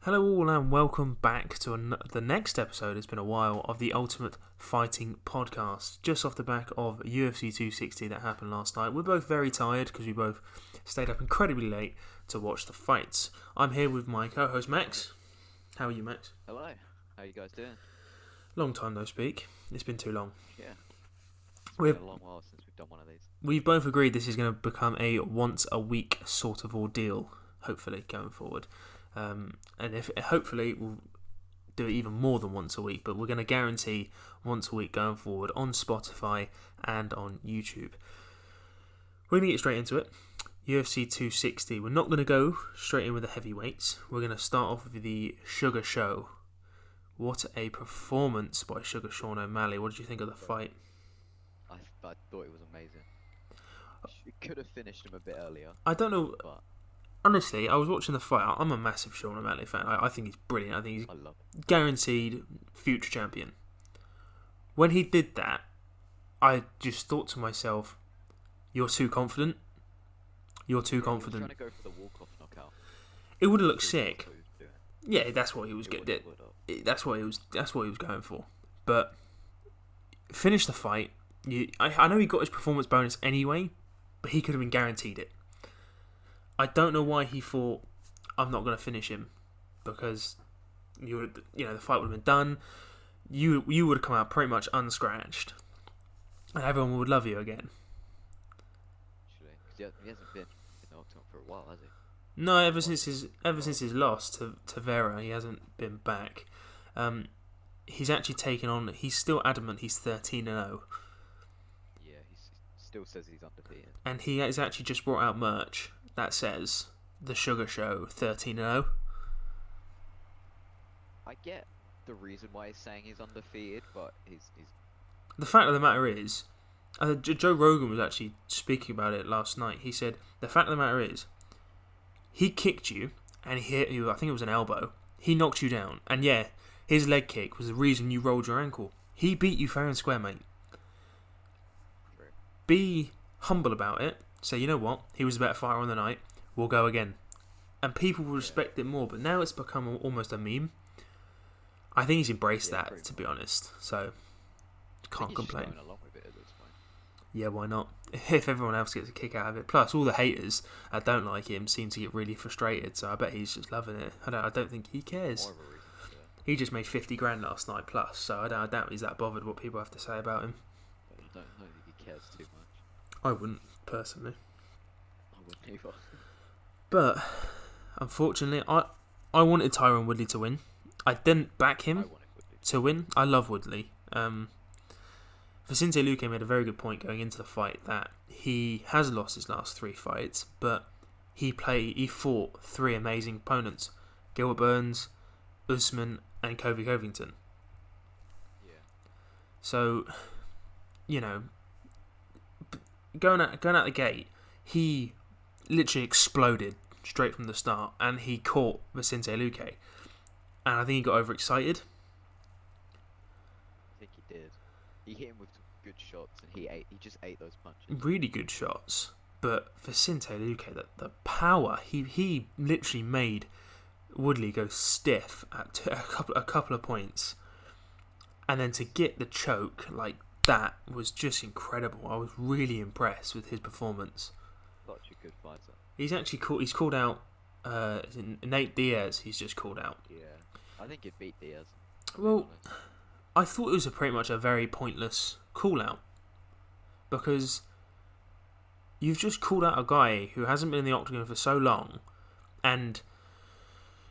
Hello all and welcome back to the next episode, it's been a while, of the Ultimate Fighting Podcast. Just off the back of UFC 260 that happened last night. We're both very tired because we both stayed up incredibly late to watch the fights. I'm here with my co-host Max. How are you, Max? Hello. How you guys doing? Long time no speak. It's been too long. Yeah. It's We've been a long while since we've done one of these. we've both agreed this is going to become a once a week sort of ordeal, hopefully, going forward. And if hopefully we'll do it even more than once a week, but we're going to guarantee once a week going forward on Spotify and on YouTube. We're going to get straight into it. UFC 260. We're not going to go straight in with the heavyweights. We're going to start off with the Sugar Show. What a performance by Sugar Sean O'Malley. What did you think of the fight? I thought it was amazing. She could have finished him a bit earlier. I don't know. But Honestly, I was watching the fight. I'm a massive Sean O'Malley fan. I think he's brilliant. I think he's I love it. guaranteed future champion. When he did that, I just thought to myself, "You're too confident. You're too He was confident." trying to go for the walk-off knockout. It would have looked That's sick. what he was doing. Yeah, that's what he was It getting. would've. That's what he was. That's what he was going for. But finish the fight. I know he got his performance bonus anyway, but he could have been guaranteed it. I don't know why he thought I'm not going to finish him, because the fight would have been done. You would have come out pretty much unscratched, and everyone would love you again. Actually, because he hasn't been in the octagon for a while, has he? No, ever since his loss to Vera, he hasn't been back. He's actually taken on. He's still adamant. He's 13-0, Yeah, he still says he's undefeated. and he has actually just brought out merch that says the Sugar Show 13-0. I get the reason why he's saying he's undefeated, but he's The fact of the matter is, Joe Rogan was actually speaking about it last night. He said the fact of the matter is, he kicked you and he hit you. I think it was an elbow. He knocked you down, and yeah, his leg kick was the reason you rolled your ankle. He beat you fair and square, mate. true. Be humble about it. Say, you know what? He was a better fighter on the night. We'll go again, and people will respect it more. But now it's become almost a meme. I think he's embraced Yeah, that, pretty to be honest. So can't I think he's just complain. going along with it at this point. Yeah, why not? If everyone else gets a kick out of it. Plus, all the haters that don't like him seem to get really frustrated. So I bet he's just loving it. I don't think he cares. More of a reason to do it. He just made 50 grand last night plus. So I doubt he's that bothered what people have to say about him. But I don't think he cares too much. I wouldn't personally. I wouldn't either. But unfortunately, I wanted Tyron Woodley to win. I didn't back I him want it Woodley. to win. I love Woodley. Vicente Luque made a very good point going into the fight that he has lost his last 3 fights, but he fought 3 amazing opponents: Gilbert Burns, Usman, and Kobe Covington. Yeah. So, going out the gate, he literally exploded straight from the start, and he caught Vicente Luque, and I think he got overexcited. I think he did. He hit him with some good shots, and he just ate those punches. Really good shots, but Vicente Luque, the power, he literally made Woodley go stiff at a couple of points, and then to get the choke like that was just incredible. I was really impressed with his performance. Such a good fighter. He's called out Nate Diaz. He's just called out. Yeah. I think he'd beat Diaz. to be Well, honest. I thought it was pretty much a very pointless call out, because you've just called out a guy who hasn't been in the octagon for so long, and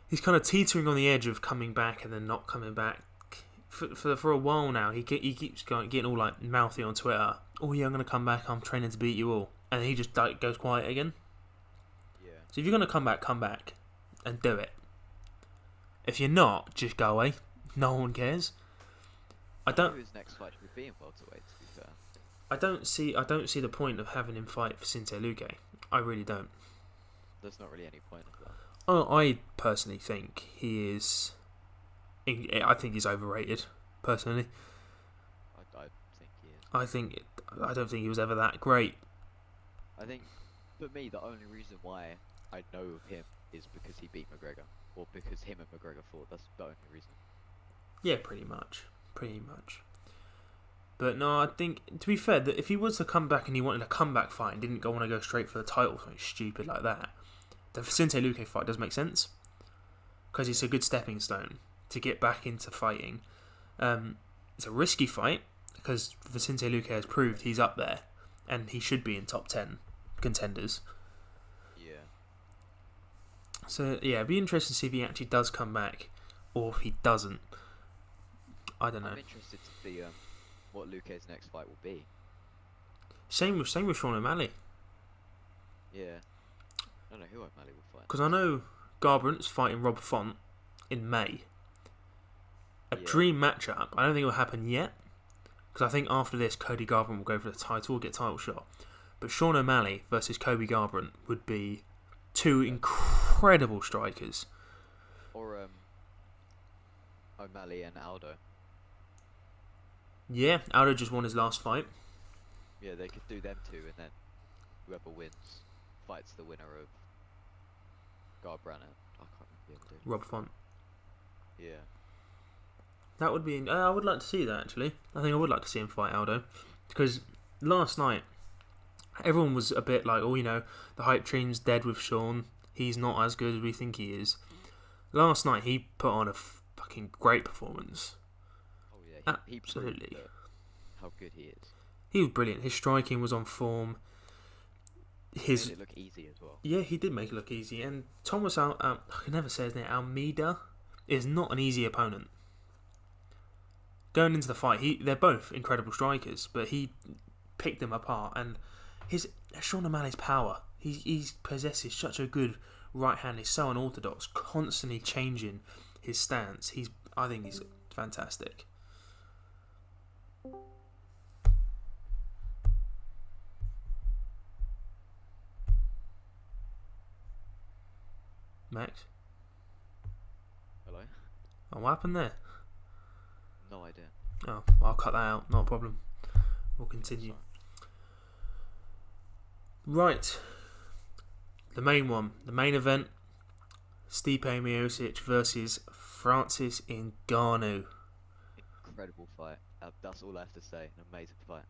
he's kind of teetering on the edge of coming back and then not coming back for a while now. He keeps getting all like mouthy on Twitter. Oh yeah, I'm gonna come back. I'm training to beat you all, and he just goes quiet again. Yeah. So if you're gonna come back and do it. If you're not, just go away. No one cares. I don't. His next fight should be in welterweight. To be fair. I don't see the point of having him fight Vicente Luque. I really don't. There's not really any point of that. I personally think he is. I think he's overrated. Personally, I think he is. I don't think he was ever that great. I think, for me, the only reason why I know of him is because he beat McGregor. or because him and McGregor fought. That's the only reason. Yeah, pretty much. But no, I think, to be fair, that if he was to come back and he wanted a comeback fight and didn't want to go straight for the title, something stupid like that, the Vicente Luque fight does make sense. Because it's a good stepping stone to get back into fighting. It's a risky fight, because Vicente Luque has proved he's up there, and he should be in top 10 contenders. Yeah. So, yeah, it'd be interesting to see if he actually does come back, or if he doesn't. I don't know. I'm interested to see what Luque's next fight will be. Same with Sean O'Malley. Yeah. I don't know who O'Malley will fight. Because I know Garbrandt's fighting Rob Font in May. A dream matchup. I don't think it will happen yet. Because I think after this, Cody Garbrandt will go for the title, or get a title shot. But Sean O'Malley versus Kobe Garbrandt would be two incredible strikers. Or O'Malley and Aldo. Yeah, Aldo just won his last fight. Yeah, they could do them two, and then whoever wins fights the winner of Garbrandt and I can't remember the other dude. Rob Font. Yeah. That would be... I would like to see that, actually. I think I would like to see him fight Aldo. Because last night, everyone was a bit like, oh, you know, the hype train's dead with Sean. He's not as good as we think he is. Last night, he put on a fucking great performance. Oh, yeah. He Absolutely. proved how good he is. He was brilliant. His striking was on form. He made it look easy as well. Yeah, he did make it look easy. And Thomas, I can never say his name, Almeida, is not an easy opponent. Going into the fight, they're both incredible strikers, but he picked them apart. And Sean O'Malley's power, he possesses such a good right hand. He's so unorthodox, constantly changing his stance. I think he's fantastic. Max? Hello? Oh, what happened there? No idea. Oh, I'll cut that out. Not a problem. We'll continue. Right. The main one. The main event. Stipe Miocic versus Francis Ngannou. Incredible fight. That's all I have to say. An amazing fight.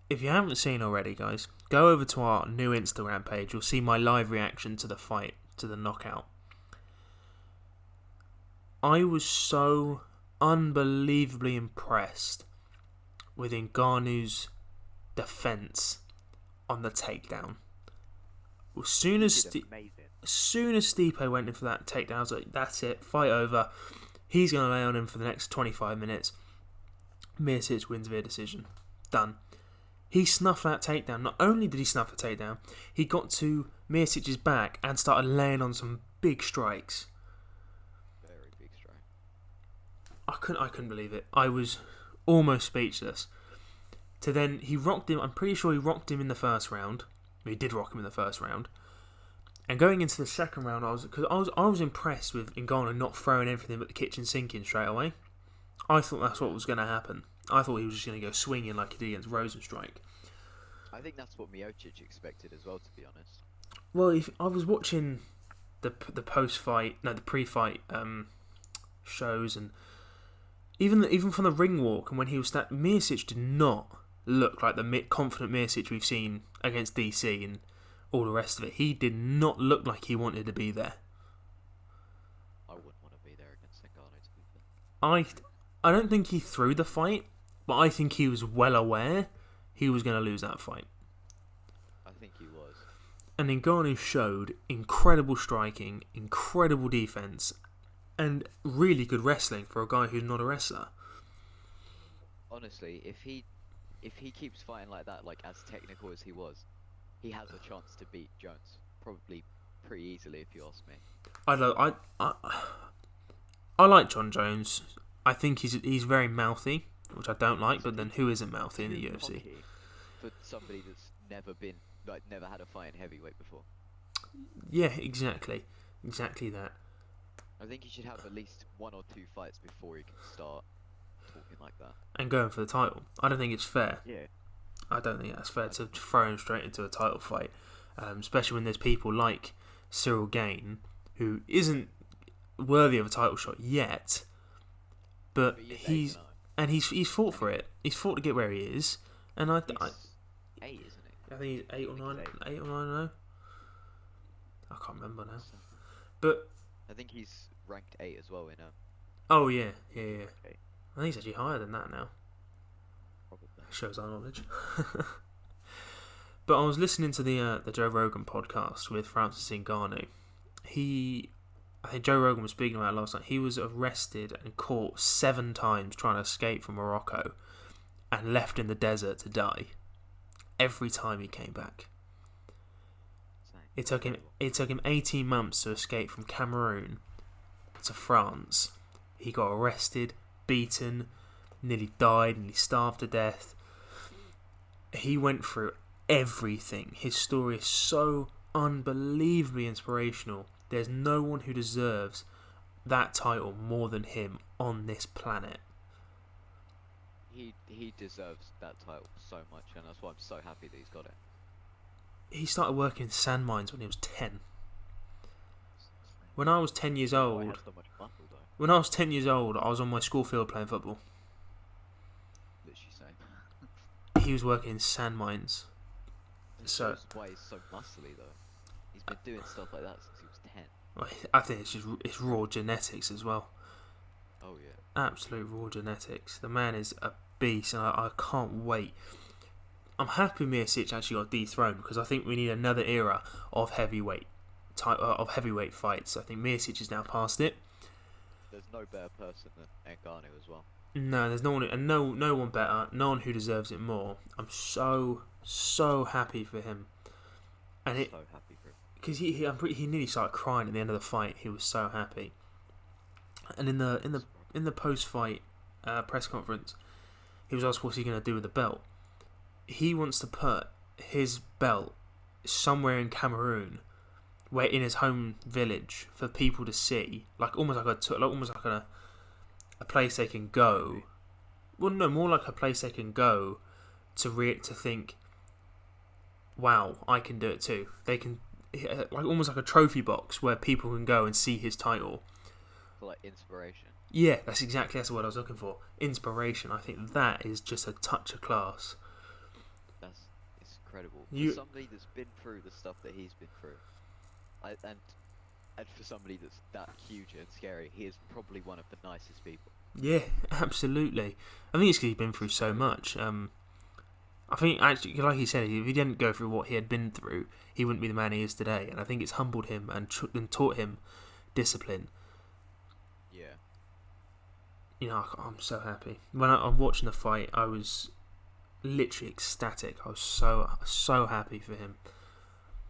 If you haven't seen already, guys, go over to our new Instagram page. You'll see my live reaction to the fight, to the knockout. I was so unbelievably impressed with Ngannou's defense on the takedown. As soon as Stipe went in for that takedown, I was like, that's it, fight over. He's going to lay on him for the next 25 minutes. Miocic wins via decision. Done. He snuffed that takedown. Not only did he snuff the takedown, he got to Miocic's back and started laying on some big strikes. Very big strike. I couldn't believe it. I was almost speechless. To then, he rocked him. I'm pretty sure he rocked him in the first round. He did rock him in the first round. And going into the second round, I was impressed with Ngannou not throwing everything but the kitchen sink in straight away. I thought that's what was going to happen. I thought he was just going to go swinging like he did against Rosenstrike. I think that's what MIOCIC expected as well, to be honest. Well, if I was watching the post-fight, no, the pre-fight shows, and even from the ring walk, and when he was Miocic did not look like the confident Miocic we've seen against DC and all the rest of it. He did not look like he wanted to be there. I wouldn't want to be there against Ngannou, to be fair. I don't think he threw the fight, but I think he was well aware he was going to lose that fight. I think he was. And Ngannou showed incredible striking, incredible defense, and really good wrestling for a guy who's not a wrestler. Honestly, if he keeps fighting like that, like as technical as he was, he has a chance to beat Jones. Probably pretty easily, if you ask me. I like John Jones. I think he's very mouthy, which I don't like. But then, who isn't mouthy in the UFC? For somebody that's never had a fight in heavyweight before. Yeah, exactly that. I think he should have at least 1 or 2 fights before he can start talking like that. And going for the title. I don't think it's fair. Yeah. I don't think that's fair to throw him straight into a title fight, especially when there's people like Cyril Gane who isn't worthy of a title shot yet, but he's fought for it. He's fought to get where he is, and he's 8, isn't he? I think he's 8 or 9. 8 or 9, I know. I can't remember now. So, But I think he's ranked 8 as well in oh yeah. Okay. I think he's actually higher than that now. Probably. Shows our knowledge. But I was listening to the Joe Rogan podcast with Francis Ngannou. I think Joe Rogan was speaking about it last night. He was arrested and caught 7 times trying to escape from Morocco, and left in the desert to die. Every time he came back. It took him 18 months to escape from Cameroon to France. He got arrested, beaten, nearly died, nearly starved to death. He went through everything. His story is so unbelievably inspirational. There's no one who deserves that title more than him on this planet. He deserves that title so much, and that's why I'm so happy that he's got it. He started working in sand mines when he was 10. When I was 10 years old, He has so much muscle, though. when I was 10 years old, I was on my school field playing football. Literally same. He was working in sand mines. So That's why he's so muscly, though. He's been doing stuff like that since he was 10. I think it's raw genetics as well. Oh yeah. Absolute raw genetics. The man is a beast, and I can't wait. I'm happy MIOCIC actually got dethroned, because I think we need another era of heavyweight fights. I think MIOCIC is now past it. There's no better person than Ngannou as well. No, there's no one, and no one better, no one who deserves it more. I'm so happy for him, and So happy for him. because he nearly started crying at the end of the fight. He was so happy, and in the post-fight press conference, he was asked what's he going to do with the belt. He wants to put his belt somewhere in Cameroon, where in his home village, for people to see, almost like a place they can go. Well, no, more like a place they can go to think, wow, I can do it too. They can, almost like a trophy box where people can go and see his title. For inspiration. Yeah, that's the word I was looking for. Inspiration. I think that is just a touch of class. It's incredible. For somebody that's been through the stuff that he's been through, and for somebody that's that huge and scary, he is probably one of the nicest people. Yeah, absolutely. I think it's because he's been through so much. I think, actually, like he said, if he didn't go through what he had been through, he wouldn't be the man he is today. And I think it's humbled him and taught him discipline. Yeah. I'm so happy. When I'm watching the fight, I was literally ecstatic. I was so happy for him.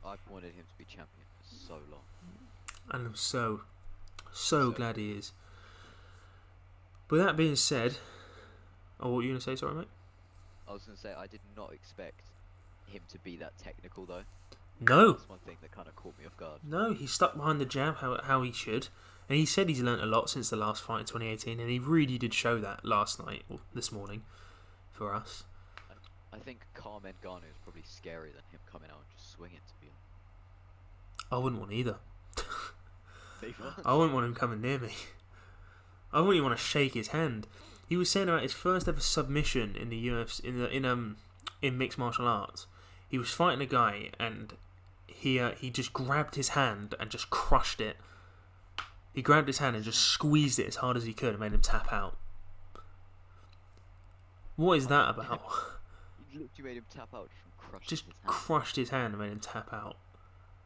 I've wanted him to be champion for so long. And I'm so glad he is. With that being said, what were you going to say, sorry mate? I was going to say, I did not expect him to be that technical, though. No. That's one thing that kind of caught me off guard. No, he stuck behind the jab how he should. And he said he's learnt a lot since the last fight in 2018, and he really did show that last night, or this morning, for us. I think Conor Mcgregor is probably scarier than him coming out and just swinging, to be honest. I wouldn't want either. I wouldn't want him coming near me. I wouldn't even want to shake his hand. He was saying about his first ever submission in the UFC, in mixed martial arts. He was fighting a guy, and he just grabbed his hand and just crushed it. He grabbed his hand and just squeezed it as hard as he could and made him tap out. What is that about? You literally made him tap out just from crushing Just his hand. crushed his hand and made him tap out.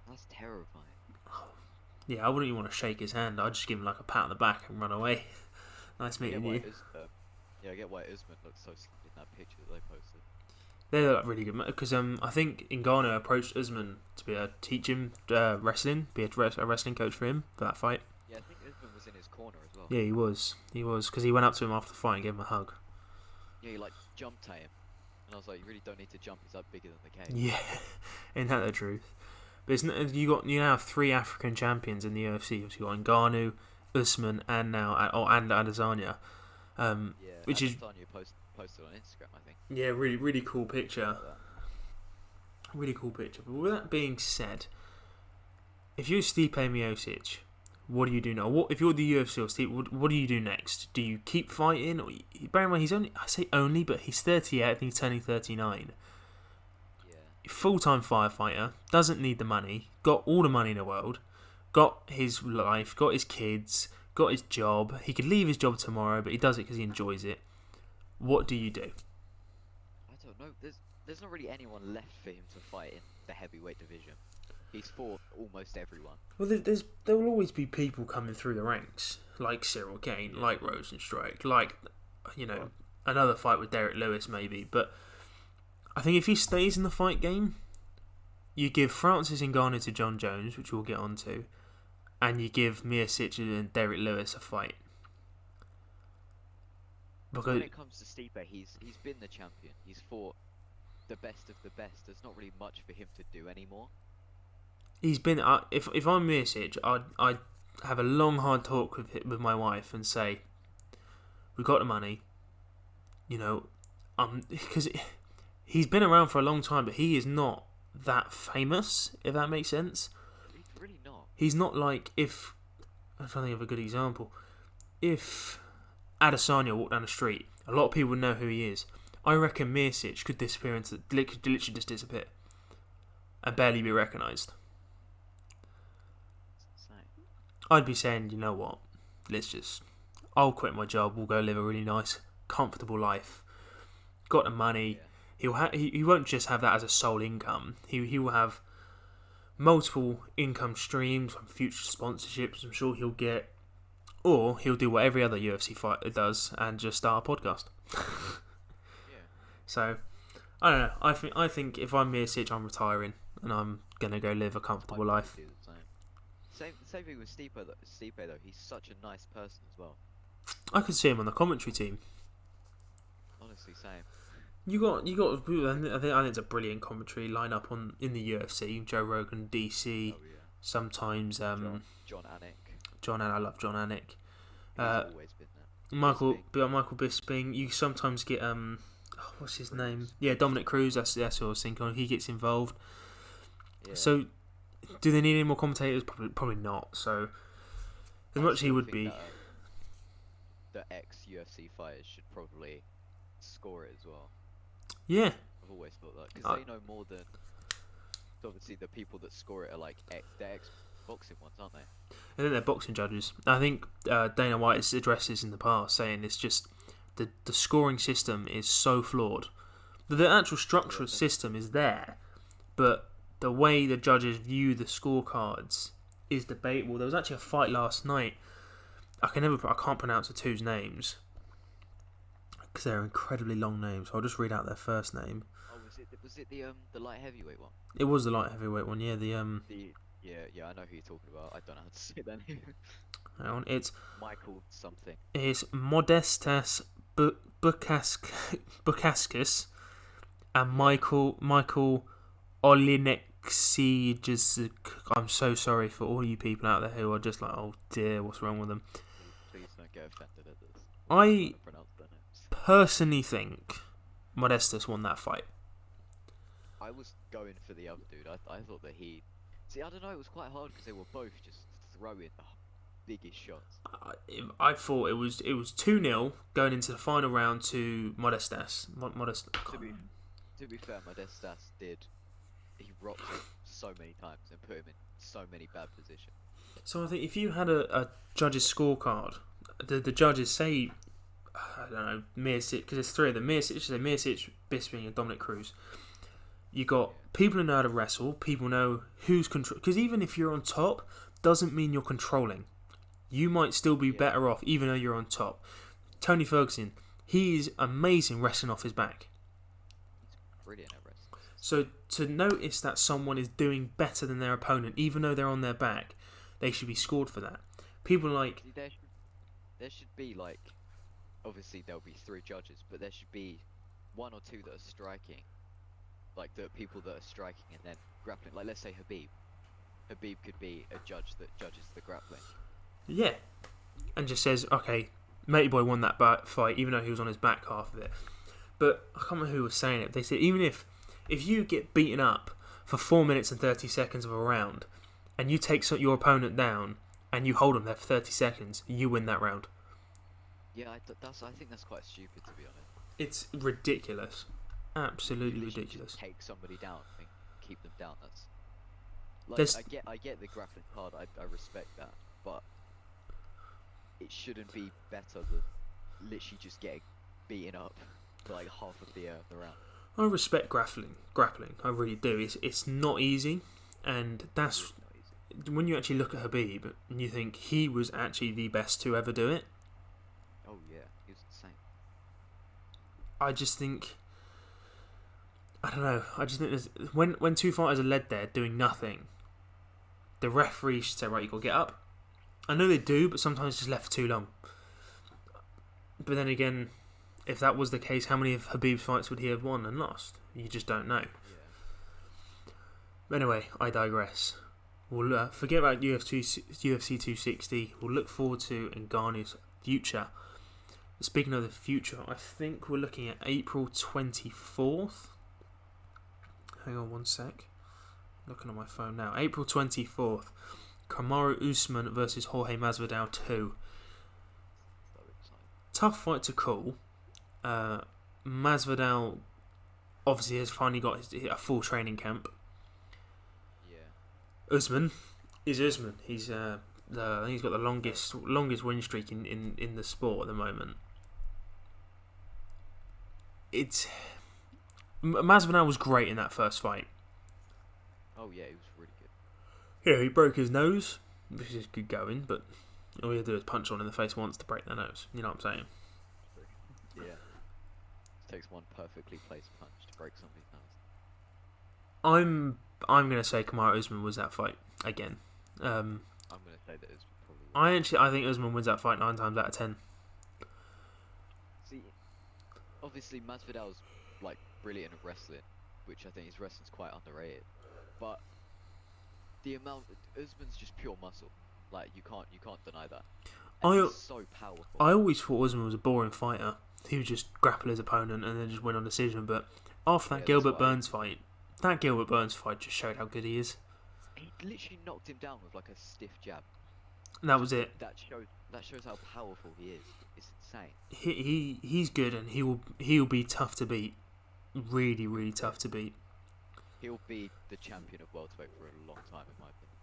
That's terrifying. Yeah, I wouldn't even want to shake his hand. I'd just give him a pat on the back and run away. Nice meeting you. I get why Usman looks so scared in that picture that they posted. They look really good because I think Ngannou approached Usman to teach him wrestling, be a wrestling coach for him for that fight. Yeah, I think Usman was in his corner as well. Yeah, he was because he went up to him after the fight and gave him a hug. Yeah, he jumped at him, and I was like, you really don't need to jump. He's bigger than the cage. Yeah, isn't that the truth? But you now have 3 African champions in the UFC. You got Ngannou, Usman, and Adesanya. Which is posted on Instagram, I think. Yeah, really cool picture. Really cool picture. But with that being said, if you're Stipe Miocic, what do you do now? What if you're the UFC or Steve? What do you do next? Do you keep fighting? Or, bear in mind, he's only, I say only, but he's 38. I think he's turning 39. Yeah. Full-time firefighter, doesn't need the money, got all the money in the world, got his life, got his kids, got his job. He could leave his job tomorrow, but he does it because he enjoys it. What do you do? I don't know. There's not really anyone left for him to fight in the heavyweight division. He's fought almost everyone. Well, there will always be people coming through the ranks, like Cyril Gane, like Rosenstrike, like, another fight with Derek Lewis maybe. But I think if he stays in the fight game, you give Francis Ngannou to John Jones, which we'll get onto, and you give MIOCIC and Derek Lewis a fight. Because when it comes to Stipe, he's been the champion. He's fought the best of the best. There's not really much for him to do anymore. He's been. If I'm MIOCIC, I'd have a long, hard talk with my wife and say, "We got the money, because he's been around for a long time, but he is not that famous. If that makes sense, He's really not. He's not like if I'm trying to think of a good example. If Adesanya walked down the street, a lot of people would know who he is. I reckon MIOCIC could disappear could literally just disappear and barely be recognised. I'd be saying, you know what? I'll quit my job. We'll go live a really nice, comfortable life. Got the money. Yeah. He won't just have that as a sole income. He will have multiple income streams from future sponsorships. I'm sure he'll get, or he'll do what every other UFC fighter does and just start a podcast. Yeah. So I don't know. I think if I'm MIOCIC, I'm retiring and I'm gonna go live a comfortable life. Same thing with Stipe though. He's such a nice person as well. I could see him on the commentary team. Honestly, same. You got. I think it's a brilliant commentary lineup in the UFC. Joe Rogan, DC. Oh, yeah. Sometimes John Anik. John Anik. I love John Anik. He's always been there. Michael Bisping. You sometimes get what's his name? Yeah, Dominic Cruz. That's what I was thinking. He gets involved. Yeah. So, do they need any more commentators? Probably not. So, as much as he would be. The ex-UFC fighters should probably score it as well. Yeah. I've always thought that because they know more than. Obviously, the people that score it are like they're ex-boxing ones, aren't they? I think they're boxing judges. I think Dana White has addressed this in the past, saying it's just the scoring system is so flawed. The actual structural system is there, but the way the judges view the scorecards is debatable. There was actually a fight last night. I can't pronounce the two's names because they're incredibly long names. So I'll just read out their first name. Oh, was it the light heavyweight one? It was the light heavyweight one. Yeah, Yeah, I know who you're talking about. I don't know how to say that name. Hang on, it's Michael something. It's Modestas Bukaskis and Michael Olinexijic. I'm so sorry for all you people out there who are just like, oh dear, what's wrong with them? Please don't get offended at this. I personally think Modestas won that fight. I was going for the other dude. I thought that he... See, I don't know, it was quite hard because they were both just throwing the biggest shots. I thought it was 2-0 going into the final round to Modestas. To be fair, Modestas he rocked him so many times and put him in so many bad positions. So I think if you had a judge's scorecard, the judges say, I don't know, MIOCIC, because there's three of them, MIOCIC, Bisping and Dominic Cruz. You got people who know how to wrestle, people know who's control. Because even if you're on top, doesn't mean you're controlling. You might still be better off, even though you're on top. Tony Ferguson, he's amazing wrestling off his back. He's brilliant at wrestling. So to notice that someone is doing better than their opponent, even though they're on their back, they should be scored for that. People like... See, there should be like... Obviously there'll be 3 judges, but there should be 1 or 2 that are striking. Like the people that are striking and then grappling. Like let's say Habib. Habib could be a judge that judges the grappling. Yeah. And just says, okay, Matey Boy won that fight, even though he was on his back half of it. But I can't remember who was saying it. They said even if you get beaten up for 4 minutes and 30 seconds of a round, and you take your opponent down, and you hold them there for 30 seconds, you win that round. Yeah, I think that's quite stupid, to be honest. It's ridiculous. Absolutely You literally ridiculous. just take somebody down and keep them down. That's like There's- I get the grappling hard. I respect that, but it shouldn't be better than literally just getting beaten up for like half of the round. I respect grappling. I really do. It's not easy, and that's It's not easy. when you actually look at Habib and you think he was actually the best to ever do it. Oh yeah, he was insane. I just think, I don't know. I just think when two fighters are led there doing nothing, the referee should say, right, you got to get up. I know they do, but sometimes it's just left for too long. But then again, if that was the case, how many of Habib's fights would he have won and lost? You just don't know. Yeah. But anyway, I digress. We'll forget about UFC 260. We'll look forward to Ngannou's future. Speaking of the future, I think we're looking at April 24th. Hang on one sec. Looking at my phone now. April 24th. Kamaru Usman versus Jorge Masvidal 2. So exciting. Tough fight to call. Masvidal obviously has finally got a full training camp. Yeah. Usman is Usman. He's I think he's got the longest win streak in the sport at the moment. Masvidal was great in that first fight. Oh yeah, he was really good. Yeah, he broke his nose, which is good going, but all you have to do is punch someone in the face once to break their nose. You know what I'm saying? Yeah. It takes one perfectly placed punch to break somebody's nose. I'm gonna say Kamaru Usman was that fight again. I'm gonna say that it's probably. I think Usman wins that fight 9 times out of 10. See, obviously Masvidal's like brilliant at wrestling, which I think his wrestling's quite underrated. But the amount Usman's just pure muscle. Like you can't deny that. And he's so powerful. I always thought Usman was a boring fighter. He would just grapple his opponent and then just win on decision. But after that Gilbert Burns fight just showed how good he is. He literally knocked him down with like a stiff jab. And that was it. That shows how powerful he is. It's insane. He's good, and he will be tough to beat. Really, really tough to beat. He'll be the champion of welterweight for a long time, in my opinion.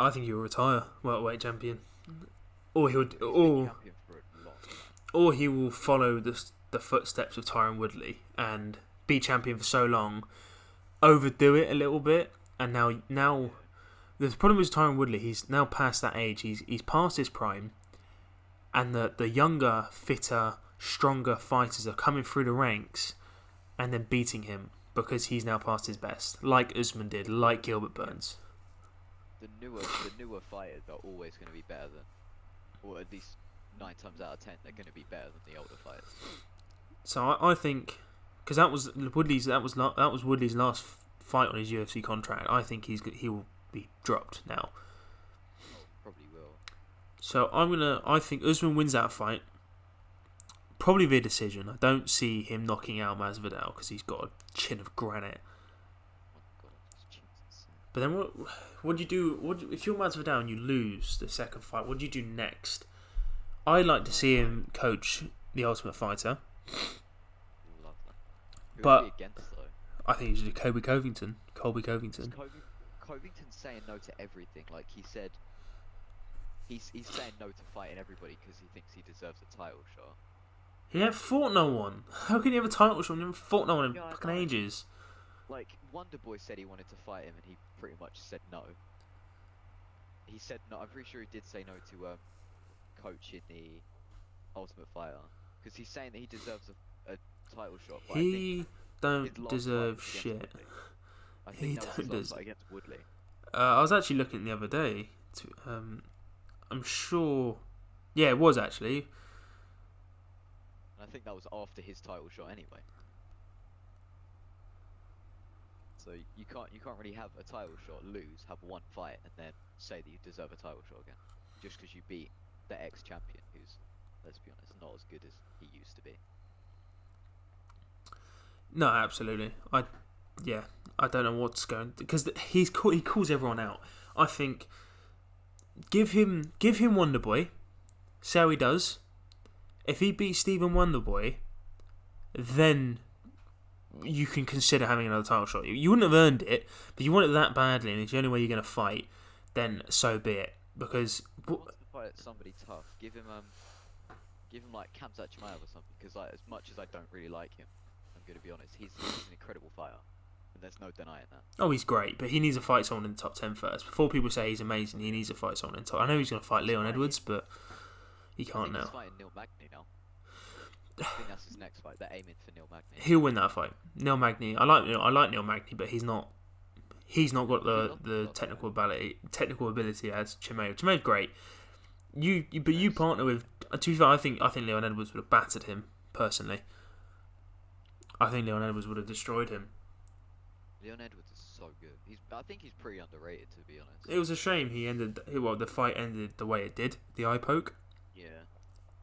I think he'll retire welterweight champion, or He's been champion for a long time. or he will follow the footsteps of Tyron Woodley and be champion for so long, overdo it a little bit, and now the problem with Tyron Woodley, he's now past that age. He's past his prime, and the younger, fitter, stronger fighters are coming through the ranks and then beating him because he's now past his best, like Usman did, like Gilbert Burns. The newer fighters are always going to be better than, or at least 9 times out of 10, they're going to be better than the older fighters. So I think, because that was Woodley's last fight on his UFC contract. I think he will be dropped now. Probably will. So I think Usman wins that fight. Probably via decision. I don't see him knocking out Masvidal because he's got a chin of granite. Oh my god, his chin's insane. But then what do you do? If you're Masvidal and you lose the second fight, what do you do next? I'd like to see him coach the Ultimate Fighter. Love that. Who But- would be against though? I think he should do Colby Covington. Covington's saying no to everything. Like he said, he's saying no to fighting everybody because he thinks he deserves a title shot. He never fought no one. How can you have a title shot when you haven't fought no one in Yeah, I fucking know. ages? Like Wonderboy said he wanted to fight him, and he pretty much said no. He said no. I'm pretty sure he did say no to coach in the Ultimate Fighter because he's saying that he deserves a title shot. But I think He his don't last deserve fight was against shit. Woodley. I He think that was his don't last fight against Woodley. I was actually looking the other day. I'm sure. Yeah, it was actually. And I think that was after his title shot anyway. So you can't really have a title shot, lose, have one fight, and then say that you deserve a title shot again, just because you beat the ex-champion, who's, let's be honest, not as good as he used to be. No, absolutely. I don't know what's going because he calls everyone out. I think give him Wonderboy. See how he does. If he beats Stephen Wonderboy, then you can consider having another title shot. You wouldn't have earned it, but you want it that badly, and it's the only way you're going to fight. Then so be it. Because If he wants to fight somebody tough, give him like Khamzat Chimaev or something. Because like, as much as I don't really like him, I'm going to be honest, he's an incredible fighter, and there's no denying that. oh, he's great, but he needs to fight someone in the top 10 first. Before people say he's amazing, he needs to fight someone in the top. I know he's going to fight Leon Edwards, but he can't now. He's fighting Neil Magny now. I think that's his next fight. They're aiming for Neil Magny. He'll win that fight. Neil Magny. I like Neil Magny, but he's not got the technical ability as Chimaev. Chimaev's great. You partner with. To be fair, I think Leon Edwards would have battered him personally. I think Leon Edwards would have destroyed him. Leon Edwards is so good. I think he's pretty underrated, to be honest. It was a shame the fight ended the way it did. The eye poke. Yeah.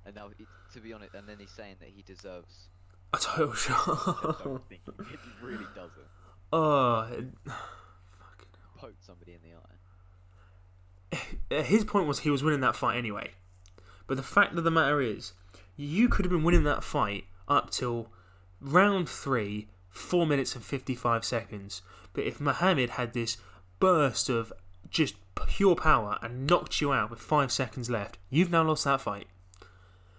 And now, to be honest, and then he's saying that he deserves a title shot. I don't think he really doesn't. Poke somebody in the eye. His point was he was winning that fight anyway. But the fact of the matter is, you could have been winning that fight up till round 3, 4 minutes and 55 seconds. But if Muhammad had this burst of just pure power and knocked you out with 5 seconds left, you've now lost that fight.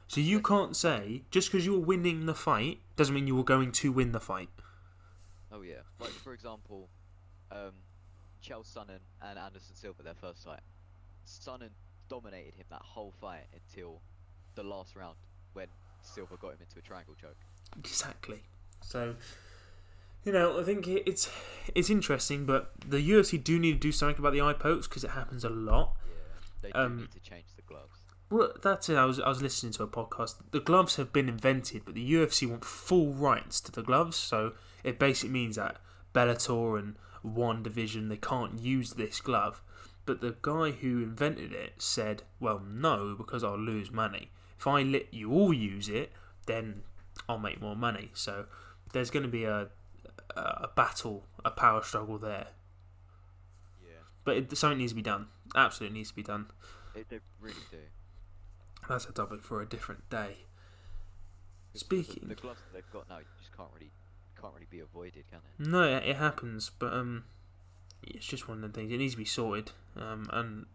So you can't say, just because you're winning the fight, doesn't mean you were going to win the fight. Oh yeah. Like, for example, Chael Sonnen and Anderson Silva, their first fight. Sonnen dominated him that whole fight until the last round when Silva got him into a triangle choke. Exactly. So, I think it's interesting, but the UFC do need to do something about the eye pokes because it happens a lot. Yeah, they do need to change the gloves. Well, that's it. I was listening to a podcast. The gloves have been invented, but the UFC want full rights to the gloves. So it basically means that Bellator and One Division, they can't use this glove. But the guy who invented it said, well, no, because I'll lose money. If I let you all use it, then I'll make more money. So there's going to be a battle, a power struggle there. Yeah. But something needs to be done. Absolutely needs to be done. They really do. That's a topic for a different day. Speaking, the gloves that they've got now just can't really be avoided, can it? No, it happens, but it's just one of the things. It needs to be sorted, and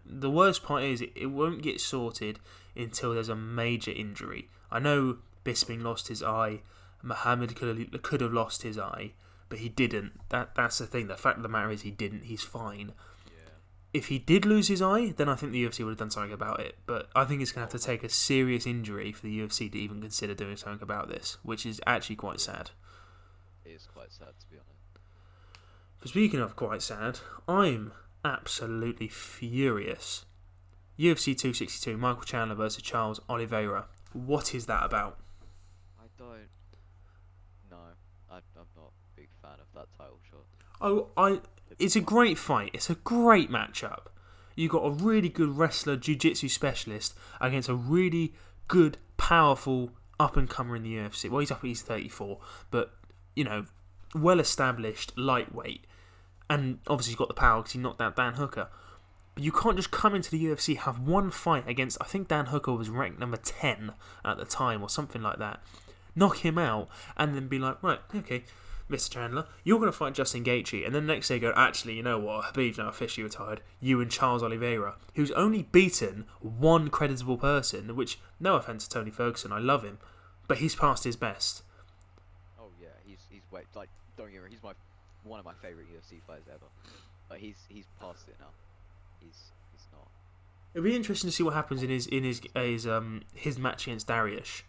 the worst part is it won't get sorted until there's a major injury. I know Bisping lost his eye. Muhammad could have lost his eye, but he didn't. That's the thing. The fact of the matter is he didn't. He's fine. If he did lose his eye, then I think the UFC would have done something about it. But I think it's going to have to take a serious injury for the UFC to even consider doing something about this, which is actually quite sad. It is quite sad, to be honest. But speaking of quite sad, I'm absolutely furious. UFC 262, Michael Chandler versus Charles Oliveira. What is that about? I'm not a big fan of that title shot. It's a great fight. It's a great matchup. You got a really good wrestler, jiu-jitsu specialist against a really good, powerful up-and-comer in the UFC. Well, he's 34, but well-established lightweight, and obviously he's got the power because he knocked out Dan Hooker. But you can't just come into the UFC, have one fight against, I think Dan Hooker was ranked number 10 at the time or something like that, knock him out, and then be like, right, okay, Mr. Chandler, you're going to fight Justin Gaethje, and then the next day go, actually, you know what, Habib's now officially retired, you and Charles Oliveira, who's only beaten one creditable person, which, no offence to Tony Ferguson, I love him, but he's past his best. Oh yeah, he's way, like, don't get me wrong, he's one of my favourite UFC fighters ever, but he's past it now. He's not. It'll be interesting to see what happens in his match against Dariush.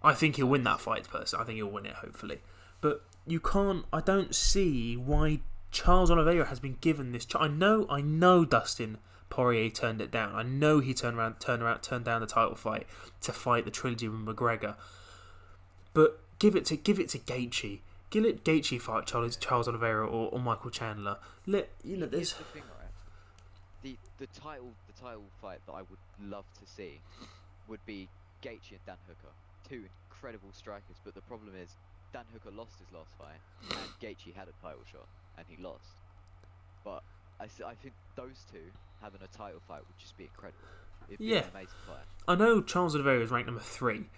I think he'll win that fight, personally. I think he'll win it, hopefully. But you can't. I don't see why Charles Oliveira has been given this. I know Dustin Poirier turned it down. I know he turned down the title fight to fight the trilogy with McGregor. But give it to Gaethje. Let Gaethje fight Charles Oliveira or Michael Chandler. Here's the thing, right? The title fight that I would love to see would be Gaethje and Dan Hooker, two incredible strikers. But the problem is Dan Hooker lost his last fight, and Gaethje had a title shot and he lost. But I think those two having a title fight would just be incredible. It'd be Yeah. an amazing fight. I know Charles Oliveira is ranked number 3,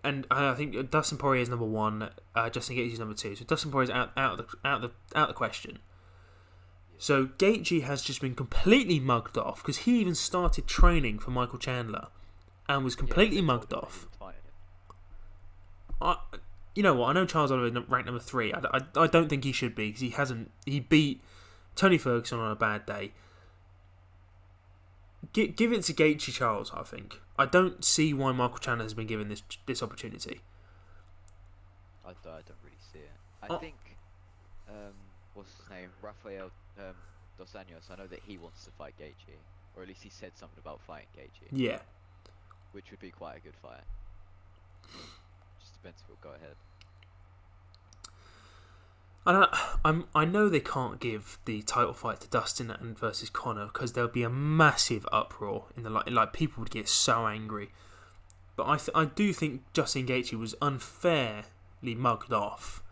and I think Dustin Poirier is number 1. Justin Gaethje is number 2. So Dustin Poirier is out of the question. So Gaethje has just been completely mugged off because he even started training for Michael Chandler, and was completely mugged off. You know what? I know Charles Oliveira is ranked number 3. I don't think he should be because he beat Tony Ferguson on a bad day. Give it to Gaethje, Charles. I think. I don't see why Michael Chandler has been given this opportunity. I don't really see it. I think what's his name, Rafael Dos Anjos. I know that he wants to fight Gaethje, or at least he said something about fighting Gaethje. Yeah. Which would be quite a good fight. Just depends if he'll go ahead. I know they can't give the title fight to Dustin and versus Conor because there'll be a massive uproar in the like people would get so angry. But I do think Justin Gaethje was unfairly mugged off.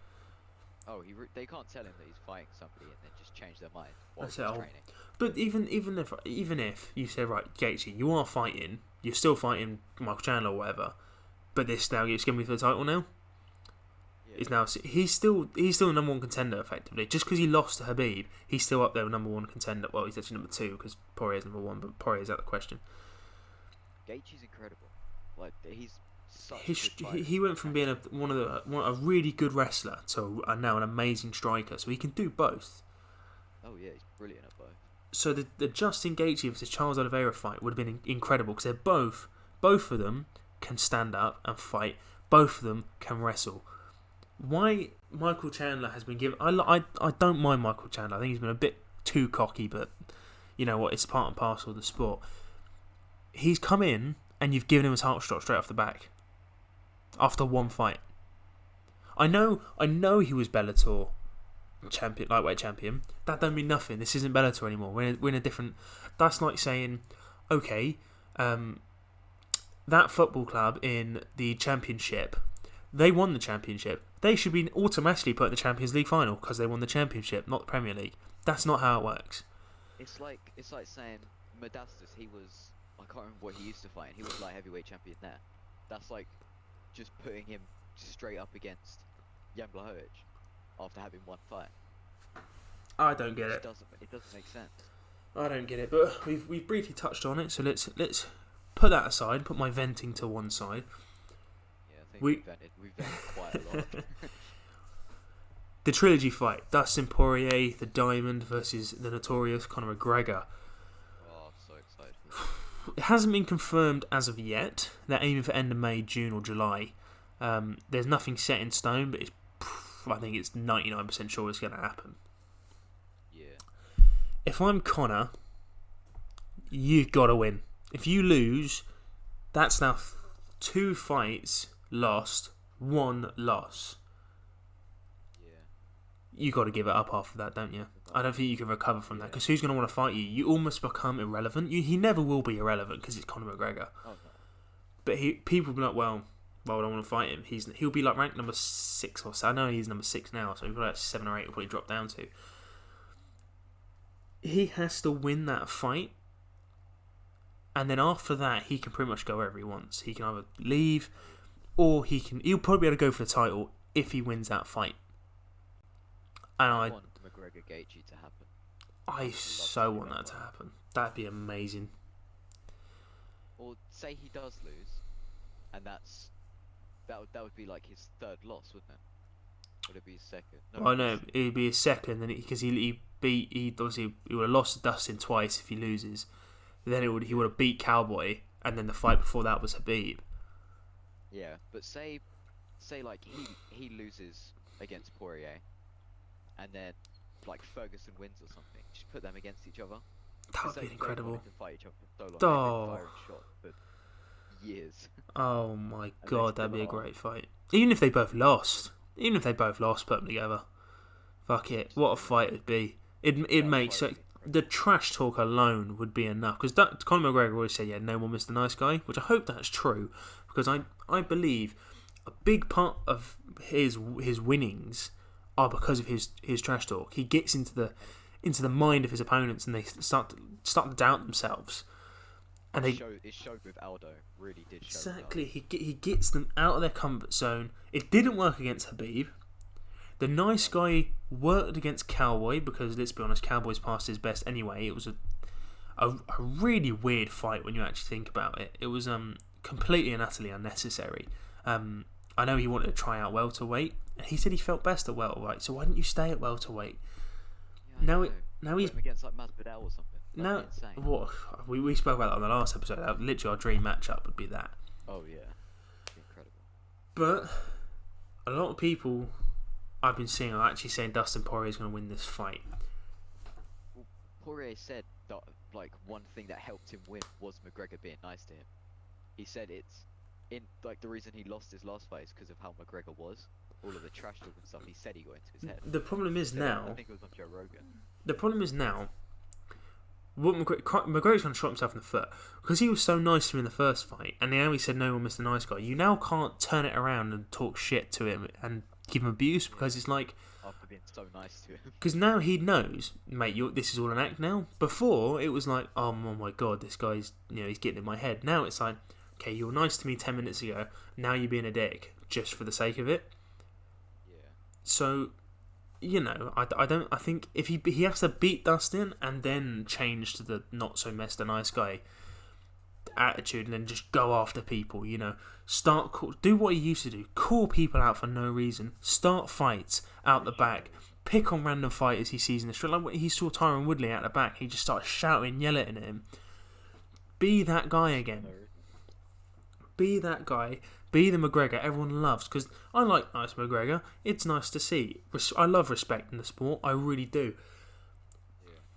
Oh, they can't tell him that he's fighting somebody and then just change their mind while he's That's it. training. But even if you say, right, Gaethje, you are fighting, you're still fighting Michael Chandler or whatever, but this now it's going to be for the title now. Yeah. He's still the number 1 contender effectively. Just because he lost to Khabib, he's still up there with number 1 contender. Well, he's actually number 2 because Poirier's number 1, but Poirier's out of the question. Gaethje's incredible. Like he's such a good fighter. He went from being a really good wrestler to now an amazing striker, so he can do both. Oh yeah, he's brilliant at both. So the Justin Gaethje versus Charles Oliveira fight would have been incredible because they're both of them can stand up and fight. Both of them can wrestle. Why Michael Chandler has been given... I don't mind Michael Chandler. I think he's been a bit too cocky, but you know what? It's part and parcel of the sport. He's come in and you've given him his heart shot straight off the back after one fight. I know he was Bellator champion, lightweight champion. That don't mean nothing. This isn't Bellator anymore. We're in a different... That's like saying, okay, that football club in the championship, they won the championship. They should be automatically put in the Champions League final because they won the championship, not the Premier League. That's not how it works. It's like saying Modestus, I can't remember what he used to fight. He was like heavyweight champion there. That's like just putting him straight up against Jan Blachowicz after having one fight. I don't get it. It doesn't make sense. I don't get it, but we've briefly touched on it, so let's put that aside. Put my venting to one side. Yeah, I think we've vented quite a lot. The trilogy fight: Dustin Poirier, the Diamond versus the notorious Conor McGregor. Oh, I'm so excited. It hasn't been confirmed as of yet. They're aiming for end of May, June, or July. There's nothing set in stone, but I think it's 99% sure it's going to happen. Yeah. If I'm Conor, you've got to win. If you lose, that's now 2 fights lost, 1 loss. Yeah. You got to give it up after that, don't you? I don't think you can recover from that because who's going to want to fight you? You almost become irrelevant. He never will be irrelevant because it's Conor McGregor. Oh, no. But people will be like, well, why would I want to fight him? He'll be like ranked number 6 or so. I know he's number 6 now, so he'll be like 7 or 8 will probably drop down to. He has to win that fight, and then after that, he can pretty much go wherever he wants. He can either leave, or he'll probably be able to go for the title if he wins that fight. And I want McGregor Gaethje to happen. I so want that to happen. That'd be amazing. Or say he does lose, and that would be like his 3rd loss, wouldn't it? Would it be his 2nd? No, I know it'd be his 2nd, because he would have lost to Dustin twice if he loses. Then he would have beat Cowboy, and then the fight before that was Khabib. Yeah, but say like he loses against Poirier, and then like Ferguson wins or something. Just put them against each other. That would be incredible. To fight each other for so long. Oh. They've been firing shots for years. Oh my god, that'd be a great fight. Even if they both lost, put them together. Fuck it, what a fight it'd be. It'd make so. The trash talk alone would be enough. Because Conor McGregor always said, yeah, no one Mr. Nice Guy, which I hope that's true. Because I believe a big part of his winnings are because of his trash talk. He gets into into the mind of his opponents, and they start to doubt themselves. And it showed with Aldo. Really did show. Exactly. He gets them out of their comfort zone. It didn't work against Khabib. The nice guy worked against Cowboy because, let's be honest, Cowboy's past his best anyway. It was a really weird fight when you actually think about it. It was completely and utterly unnecessary. I know he wanted to try out welterweight, and he said he felt best at welterweight. So why didn't you stay at welterweight? Yeah, now he's against like Masvidal or something. now. What we spoke about that on the last episode. Literally, our dream matchup would be that. Oh yeah, incredible. But a lot of people I've been seeing are actually saying Dustin Poirier is going to win this fight. Well, Poirier said that like one thing that helped him win was McGregor being nice to him. He said it's in like the reason he lost his last fight is because of how McGregor was. All of the trash talk and stuff he said he got into his head. The problem is now. I think it was on Joe Rogan. The problem is now. What McGregor's going to shot himself in the foot because he was so nice to him in the first fight, and now he said no one, Mr. Nice Guy. You now can't turn it around and talk shit to him and give him abuse because it's like after being so nice to him. Because now he knows, mate. This is all an act now. Before it was like, oh my god, this guy's he's getting in my head. Now it's like, okay, you were nice to me 10 minutes ago. Now you're being a dick just for the sake of it. Yeah. So. I think if he has to beat Dustin and then change to the not so Mr. Nice Guy attitude and then just go after people, do what he used to do, call people out for no reason, start fights out the back, pick on random fighters he sees in the street. Like when he saw Tyron Woodley out the back, he just started shouting, yelling at him. Be that guy again. Be that guy. Be the McGregor everyone loves, because I like nice McGregor. It's nice to see. I love respect in the sport. I really do.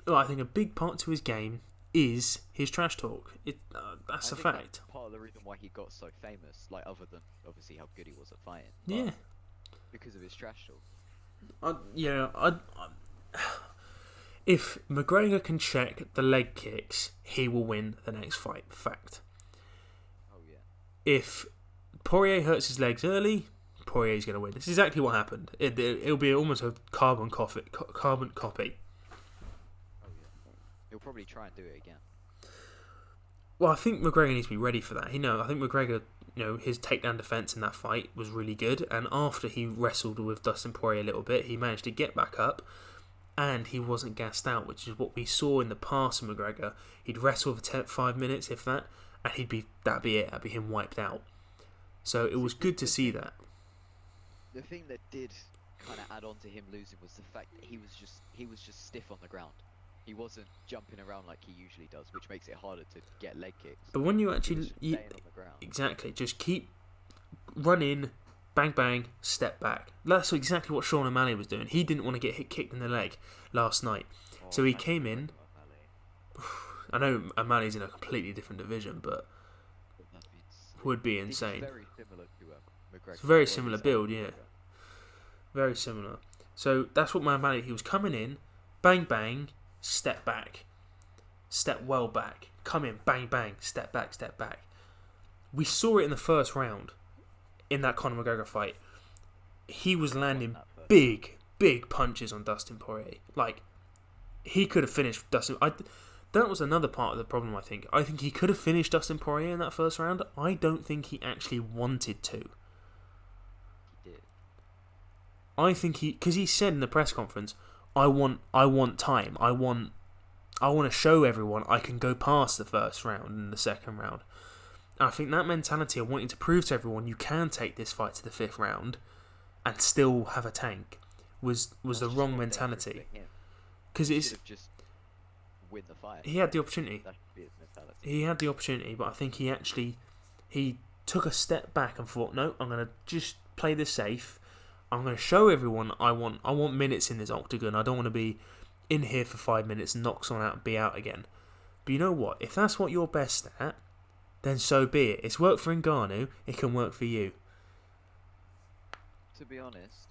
Yeah. I think a big part to his game is his trash talk. That's a fact. That's part of the reason why he got so famous, like other than obviously how good he was at fighting. Yeah. Because of his trash talk. If McGregor can check the leg kicks, he will win the next fight. Fact. Oh yeah. If Poirier hurts his legs early, Poirier's going to win. This is exactly what happened. It'll be almost a carbon copy. Oh yeah. He'll probably try and do it again. Well, I think McGregor needs to be ready for that. I think McGregor, his takedown defense in that fight was really good. And after he wrestled with Dustin Poirier a little bit, he managed to get back up, and he wasn't gassed out, which is what we saw in the past of McGregor. He'd wrestle for 5 minutes, if that, and that'd be it. That'd be him wiped out. So it was good to see that. The thing that did kind of add on to him losing was the fact that he was just stiff on the ground. He wasn't jumping around like he usually does, which makes it harder to get leg kicks. But when you actually staying on the ground. Exactly, just keep running, bang bang, step back. That's exactly what Sean O'Malley was doing. He didn't want to get kicked in the leg last night, so he came in. I know O'Malley's in a completely different division, but. Would be insane. It's very similar to McGregor. It's a very similar build, yeah. Very similar. So that's what O'Malley. He was coming in, bang bang, step back, step well back, come in, bang bang, step back, step back. We saw it in the first round, in that Conor McGregor fight. He was landing big punches on Dustin Poirier. Like he could have finished Dustin. That was another part of the problem, I think. I think he could have finished Dustin Poirier in that first round. I don't think he actually wanted to. He did. I think because he said in the press conference, I want time. I want to show everyone I can go past the first round and the second round. And I think that mentality of wanting to prove to everyone you can take this fight to the 5th round and still have a tank was the wrong mentality. Because it's just win the fight. He had the opportunity. That should be his mentality. He had the opportunity, but I think he took a step back and thought, no, I'm going to just play this safe. I'm going to show everyone I want minutes in this octagon. I don't want to be in here for 5 minutes and knock someone out and be out again. But you know what? If that's what you're best at, then so be it. It's worked for Ngannou. It can work for you. To be honest,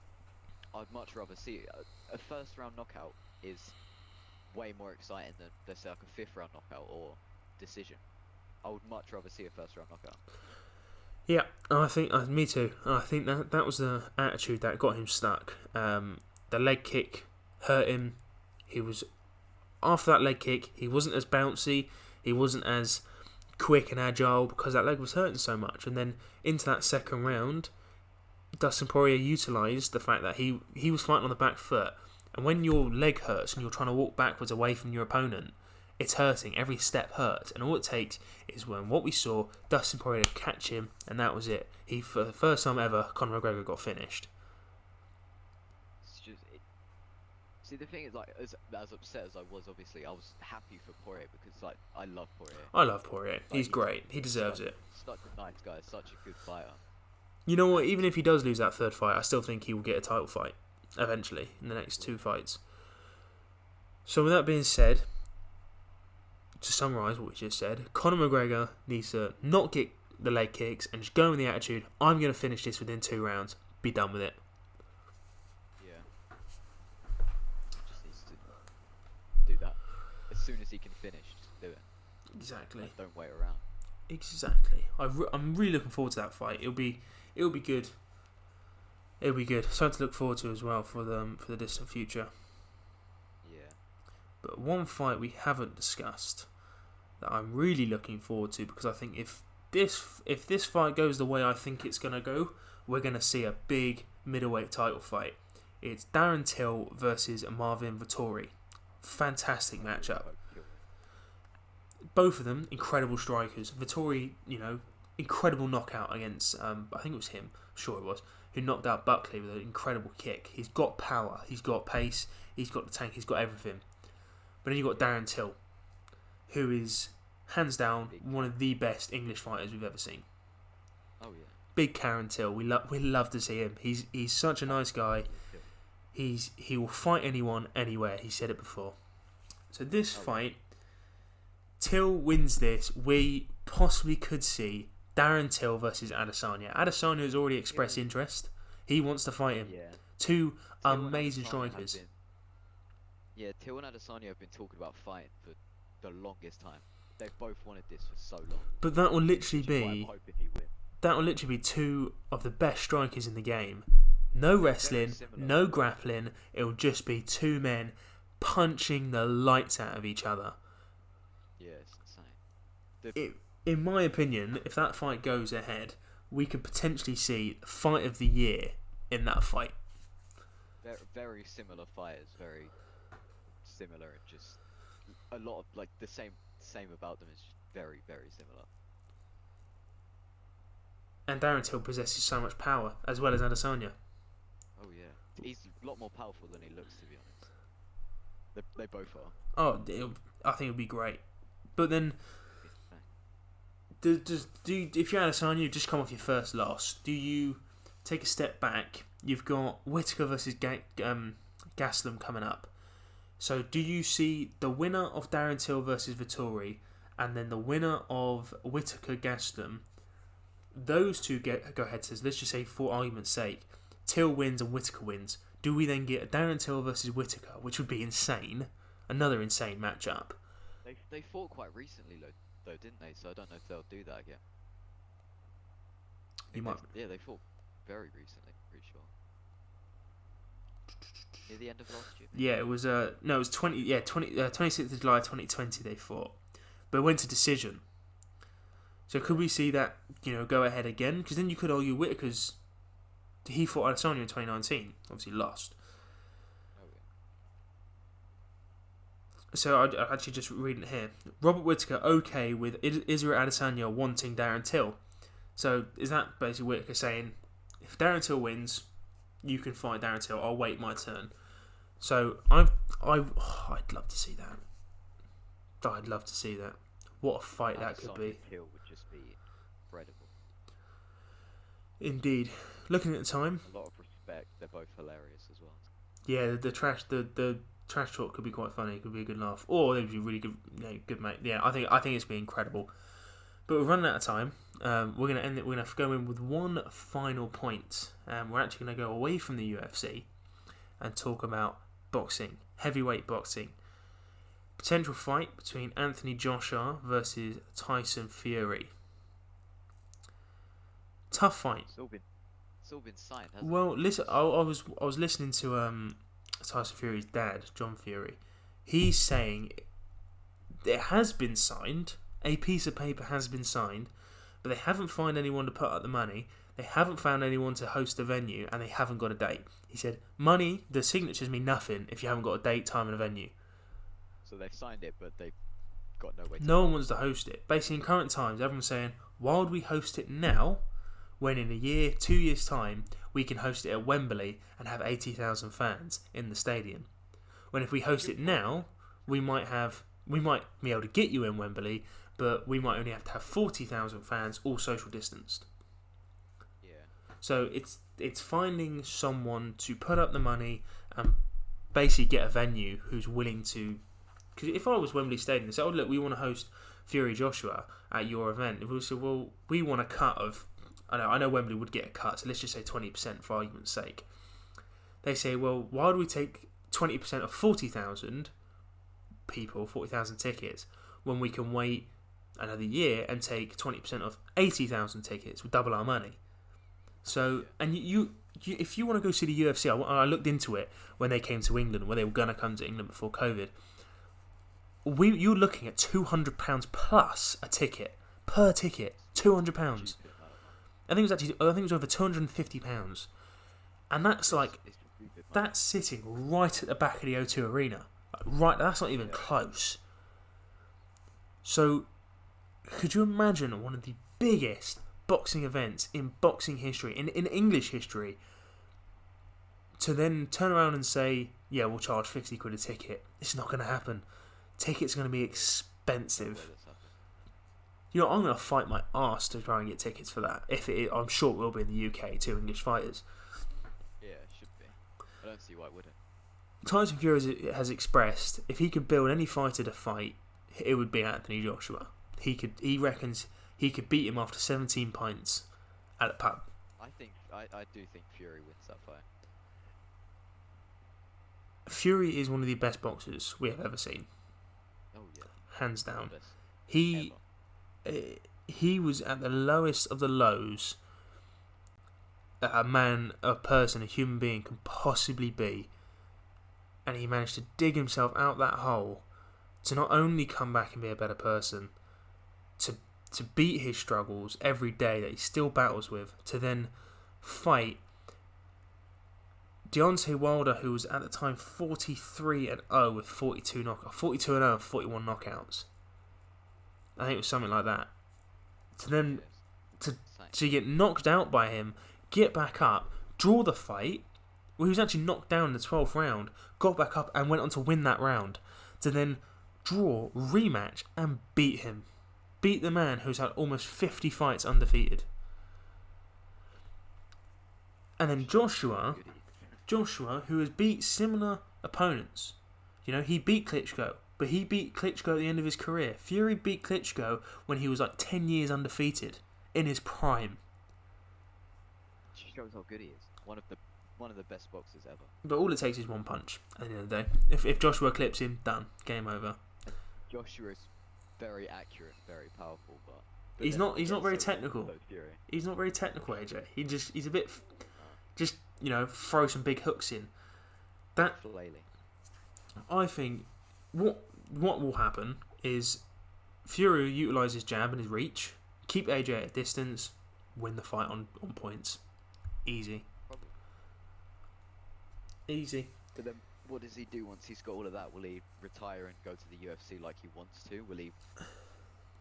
I'd much rather see a first round knockout is way more exciting than, let's say, like a 5th round knockout or decision. I would much rather see a first round knockout. Yeah, I think me too. I think that was the attitude that got him stuck. The leg kick hurt him. He was after that leg kick, he wasn't as bouncy, he wasn't as quick and agile because that leg was hurting so much. And then into that second round, Dustin Poirier utilised the fact that he was fighting on the back foot. And when your leg hurts and you're trying to walk backwards away from your opponent, it's hurting. Every step hurts. And all it takes is when what we saw, Dustin Poirier catch him, and that was it. For the first time ever, Conor McGregor got finished. It's just, see, the thing is, like, as upset as I was, obviously, I was happy for Poirier because, like, I love Poirier. I love Poirier. Like, he's great. He deserves it. Such a nice guy. Such a good fighter. You know what? Even if he does lose that third fight, I still think he will get a title fight eventually in the next 2 fights. So with that being said, to summarise what we just said, Conor McGregor needs to not get the leg kicks and just go with the attitude, I'm going to finish this within 2 rounds, be done with it. Yeah. Just needs to do that. As soon as he can finish, just do it. Exactly. Like, don't wait around. Exactly. I'm really looking forward to that fight. It'll be good. It'll be good. Something to look forward to as well for the distant future. Yeah. But one fight we haven't discussed that I'm really looking forward to, because I think if this fight goes the way I think it's gonna go, we're gonna see a big middleweight title fight. It's Darren Till versus Marvin Vettori. Fantastic matchup. Both of them incredible strikers. Vettori, incredible knockout against I think it was him, sure it was, who knocked out Buckley with an incredible kick. He's got power, he's got pace, he's got the tank, he's got everything. But then you've got Darren Till, who is hands down one of the best English fighters we've ever seen. Oh yeah. Big Darren Till, we love to see him. He's such a nice guy. He will fight anyone, anywhere. He said it before. So this fight, Till wins this, we possibly could see Darren Till versus Adesanya. Adesanya has already expressed interest. He wants to fight him. Yeah. Two Till amazing and Adesanya strikers. Till and Adesanya have been talking about fighting for the longest time. They've both wanted this for so long. But that will literally Which is why I'm be hoping he wins. two of the best strikers in the game. No wrestling, no grappling. It will just be two men punching the lights out of each other. Yeah, it's insane. In my opinion, if that fight goes ahead, we could potentially see fight of the year in that fight. Very similar fighters, very similar, and just a lot of like the same about them is very, very similar. And Darren Till possesses so much power, as well as Adesanya. Oh yeah, he's a lot more powerful than he looks, to be honest. They both are. Oh, I think it'll be great. But then, if you're Adesanya, you've just come off your first loss, do you take a step back? You've got Whittaker versus Gastelum coming up. So do you see the winner of Darren Till versus Vettori, and then the winner of Whittaker Gastelum? Those two go head to head. Let's just say, for argument's sake, Till wins and Whittaker wins. Do we then get a Darren Till versus Whittaker, which would be insane? Another insane matchup. They fought quite recently though, didn't they? So I don't know if they'll do that again. Yeah, they fought very recently, pretty sure. Near the end of last year. Yeah, it was it was 26th of July 2020 they fought. But it went to decision. So could we see that, go ahead again? Because then you could argue Whittaker's... He fought Adesanya in 2019. Obviously lost. Oh, yeah. So I actually just reading it here. Robert Whittaker okay with Israel Adesanya wanting Darren Till. So is that basically Whittaker saying, if Darren Till wins, you can fight Darren Till, I'll wait my turn. So I'd love to see that. I'd love to see that. What a fight that could be. Till would just be incredible. Indeed. Looking at the time, A lot of respect. They're both hilarious as well. yeah, the trash talk could be quite funny. It could be a good laugh, or they'd be really good, good mate. Yeah, I think it's been incredible. But we're running out of time. We're gonna end it. We're gonna go in with one final point. We're actually gonna go away from the UFC and talk about boxing, heavyweight boxing. Potential fight between Anthony Joshua versus Tyson Fury. Tough fight. It's all been signed, hasn't Well, listen, I was listening to Tyson Fury's dad, John Fury, He's saying it has been signed. A piece of paper has been signed, but they haven't found anyone to put up the money. They haven't found anyone to host a venue, and they haven't got a date. He said, money, the signatures mean nothing if you haven't got a date, time, and a venue. So they've signed it, but they've got no way to... No one wants to host it. Basically, in current times, everyone's saying, why would we host it now, when in a year, 2 years' time, we can host it at Wembley and have 80,000 fans in the stadium? When if we host it now, we might be able to get you in Wembley, but we might only have to have 40,000 fans, all social distanced. So it's finding someone to put up the money and basically get a venue who's willing to. Because if I was Wembley Stadium and said, "Oh look, we want to host Fury Joshua at your event," if we said, "Well, we want a cut of," I know Wembley would get a cut, so let's just say 20% for argument's sake. They say, "Well, why would we take 20% of 40,000 people, 40,000 tickets, when we can wait another year and take 20% of 80,000 tickets? We'll double our money." So, and you if you want to go see the UFC, I looked into it when they came to England, when they were going to come to England before COVID. You're looking at £200 plus a ticket per ticket, £200. I think it was over £250, and that's sitting right at the back of the O2 Arena, right. That's not even close. So, could you imagine one of the biggest boxing events in boxing history, in English history, to then turn around and say, yeah, we'll charge 50 quid a ticket? It's not going to happen. Tickets are going to be expensive. You know, I'm going to fight my arse to try and get tickets for that. I'm sure it will be in the UK, 2 English fighters. Yeah, it should be. I don't see why it wouldn't. Tyson Fury has expressed, if he could build any fighter to fight, it would be Anthony Joshua. He reckons he could beat him after 17 pints at a pub. I do think Fury wins that fight. Fury is one of the best boxers we have ever seen. Oh yeah, hands down. He was at the lowest of the lows a person, a human being can possibly be, and he managed to dig himself out that hole to not only come back and be a better person, to beat his struggles every day that he still battles with, to then fight Deontay Wilder, who was at the time 43-0 with 42 42-0 and 41 knockouts. I think it was something like that. To then to get knocked out by him, get back up, draw the fight. Well, he was actually knocked down in the 12th round, got back up and went on to win that round. To then draw, rematch and beat him. Beat the man who's had almost 50 fights undefeated. And then Joshua, who has beat similar opponents. You know, he beat Klitschko, but he beat Klitschko at the end of his career. Fury beat Klitschko when he was like 10 years undefeated, in his prime. Shows how good he is. One of the best boxers ever. But all it takes is one punch at the end of the day. If Joshua clips him, done. Game over. Joshua is very accurate, very powerful, but he's not very technical. He's not very technical, AJ. He's a bit just, you know, throw some big hooks in. That I think what will happen is Fury will utilise his jab and his reach, keep AJ at a distance, win the fight on points. Easy. Probably. Easy. But then what does he do once he's got all of that? Will he retire and go to the UFC like he wants to? Will he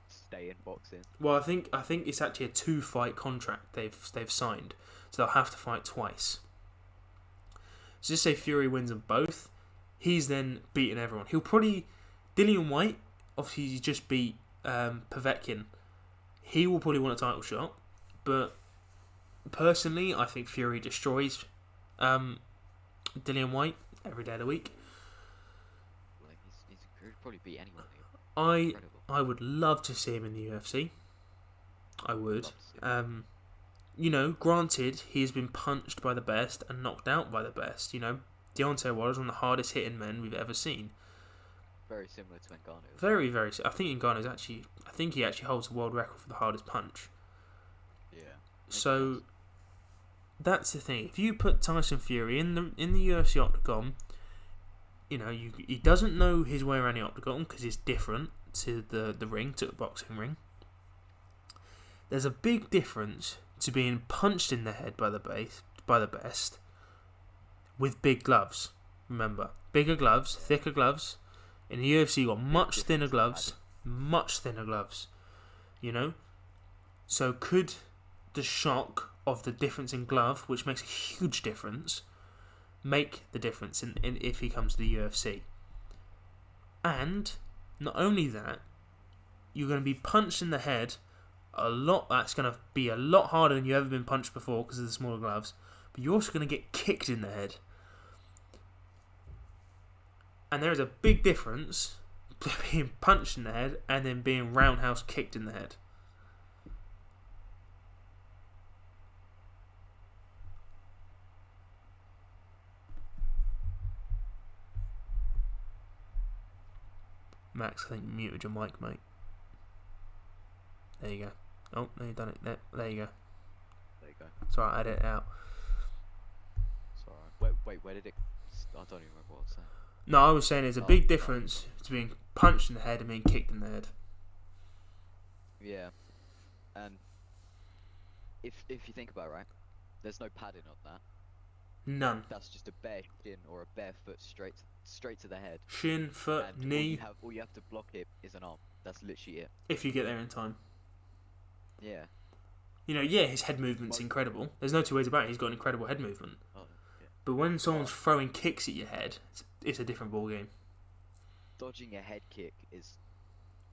stay in boxing? Well, I think it's actually a 2-fight contract they've signed, so they'll have to fight twice. So just say Fury wins them both, he's then beaten everyone. He'll probably Dillian White, obviously he's just beat Povetkin. He will probably want a title shot, but personally, I think Fury destroys Dillian White every day of the week. Like he's could probably beat anyone. I would love to see him in the UFC. I would. You know, granted, he has been punched by the best and knocked out by the best. You know, Deontay Wilder is one of the hardest hitting men we've ever seen. Very similar to Ngannou. Very, very. I think Ngannou's actually. I think he actually holds the world record for the hardest punch. Yeah. So that's the thing. If you put Tyson Fury in the UFC octagon, he doesn't know his way around the octagon because it's different to the ring, to the boxing ring. There's a big difference to being punched in the head by the best with big gloves. Remember, bigger gloves, thicker gloves. In the UFC, you got much thinner gloves. So could the shock of the difference in glove, which makes a huge difference, make the difference in if he comes to the UFC? And not only that, you're going to be punched in the head a lot. That's going to be a lot harder than you've ever been punched before because of the smaller gloves. But you're also going to get kicked in the head. And there is a big difference between being punched in the head and then being roundhouse kicked in the head. Max, I think you muted your mic, mate. There you go. Oh, no, you've done it. There you go. There you go. Sorry, I edit it out. It's alright. Wait, where did it... I don't even remember what I was saying. No, I was saying there's a big difference to being punched in the head and being kicked in the head. Yeah. And if you think about it, right, there's no padding on that. None. That's just a bare shin or a bare foot straight to the head. Shin, foot, and knee. All you have to block it is an arm. That's literally it. If you get there in time. Yeah. His head movement's incredible. There's no two ways about it. He's got an incredible head movement. Oh, yeah. But when someone's throwing kicks at your head, it's a different ballgame. Dodging a head kick is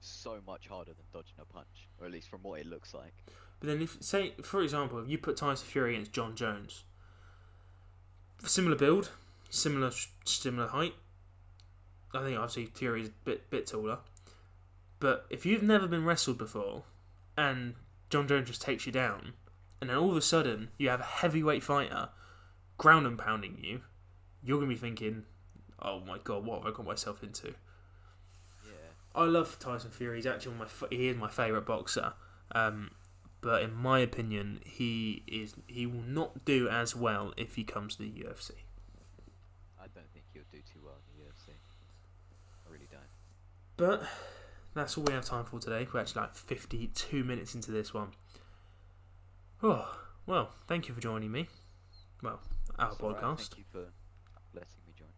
so much harder than dodging a punch, or at least from what it looks like. But then, for example, if you put Tyson Fury against John Jones, similar build, similar height. I think obviously Fury's a bit taller. But if you've never been wrestled before, and John Jones just takes you down, and then all of a sudden you have a heavyweight fighter ground and pounding you, you're going to be thinking, oh my god, what have I got myself into? Yeah. I love Tyson Fury. He's actually he is my favourite boxer. But in my opinion, he will not do as well if he comes to the UFC. I don't think he'll do too well in the UFC. I really don't. But that's all we have time for today. We're actually like 52 minutes into this one. Oh, well, thank you for joining me. Well, our podcast. Right. Thank you for letting me join.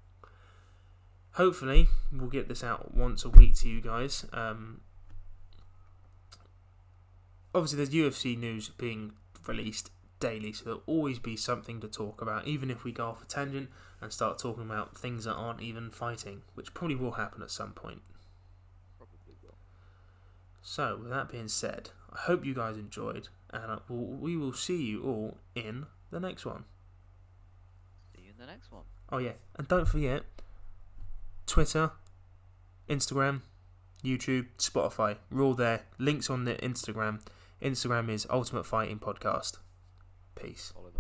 Hopefully, we'll get this out once a week to you guys. Obviously, there's UFC news being released daily, so there'll always be something to talk about, even if we go off a tangent and start talking about things that aren't even fighting, which probably will happen at some point. Probably will. So, with that being said, I hope you guys enjoyed, and we will see you all in the next one. See you in the next one. Oh yeah, and don't forget, Twitter, Instagram, YouTube, Spotify, we're all there. Links on the Instagram. Instagram is Ultimate Fighting Podcast. Peace. Follow